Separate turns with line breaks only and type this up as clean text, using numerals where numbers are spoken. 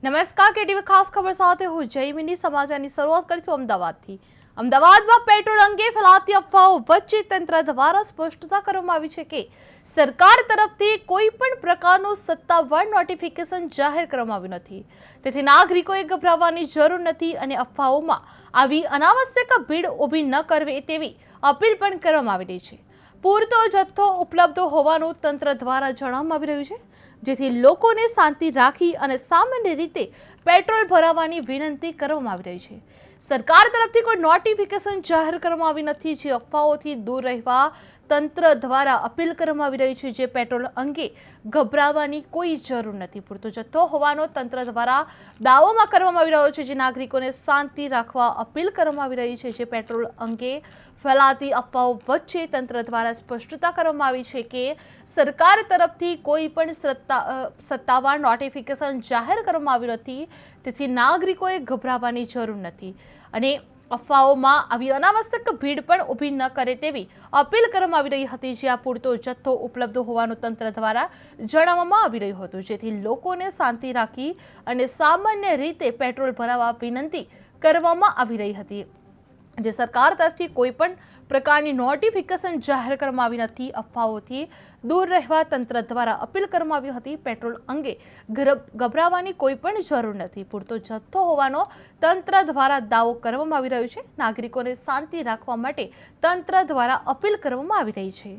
નમસ્કાર, કેટીવી ખાસ ખબર સાથે હું જયમિની સમાચારની શરૂઆત કરીશું અમદાવાદથી। અમદાવાદમાં પેટ્રોલ અંગે ફેલાતી અફવાઓ વચ્ચે તંત્ર દ્વારા સ્પષ્ટતા કરવામાં આવી છે કે સરકાર તરફથી કોઈ પણ પ્રકારનું સત્તાવાર નોટિફિકેશન જાહેર કરવામાં આવ્યું નથી, તેથી નાગરિકોએ ગભરાવાની જરૂર નથી અને અફવાઓમાં આવી અનાવશ્યક ભીડ ઊભી ન કરવી તેવી અપીલ પણ કરવામાં આવી રહી છે। પૂરતો જથ્થો ઉપલબ્ધ હોવાનું તંત્ર દ્વારા જણાવવામાં આવી રહ્યું છે, જેથી લોકોને શાંતિ રાખી અને સામાન્ય રીતે પેટ્રોલ ભરાવવાની વિનંતી કરવામાં આવી રહી છે। સરકાર તરફથી કોઈ નોટિફિકેશન જાહેર કરવામાં આવી નથી, જે અફવાઓથી દૂર રહેવા તંત્ર દ્વારા અપીલ કરવામાં આવી રહી છે, જે પેટ્રોલ અંગે ગભરાવાની કોઈ જરૂર નથી। પૂરતો જથ્થો હોવાનો તંત્ર દ્વારા દાવોમાં કરવામાં આવી રહ્યો છે, જે નાગરિકોને શાંતિ રાખવા અપીલ કરવામાં આવી રહી છે। જે પેટ્રોલ અંગે ફેલાતી અફવાઓ વચ્ચે તંત્ર દ્વારા સ્પષ્ટતા કરવામાં આવી છે કે સરકાર તરફથી કોઈ પણ સત્તાવાર નોટિફિકેશન જાહેર કરવામાં આવ્યું નથી, તેથી નાગરિકોએ ગભરાવાની જરૂર નથી અને અફવાઓમાં આવી અનાવશ્યક ભીડ પણ ઊભી ન કરે તેવી અપીલ કરવામાં આવી રહી હતી, જ્યાં પૂરતો જથ્થો ઉપલબ્ધ હોવાનું તંત્ર દ્વારા જણાવવામાં આવી રહ્યું હતું, જેથી લોકોને શાંતિ રાખી અને સામાન્ય રીતે પેટ્રોલ ભરાવવા વિનંતી કરવામાં આવી રહી હતી। જે સરકાર તરફથી કોઈ પણ પ્રકારની નોટિફિકેશન જાહેર કરવામાં આવી નથી, અફવાઓથી દૂર રહેવા તંત્ર દ્વારા અપીલ કરવામાં આવી હતી। પેટ્રોલ અંગે ગભરાવાની કોઈ પણ જરૂર નથી, પૂરતો જથ્થો હોવાનો તંત્ર દ્વારા દાવો કરવામાં આવી રહ્યો છે। નાગરિકોને શાંતિ રાખવા માટે તંત્ર દ્વારા અપીલ કરવામાં આવી રહી છે।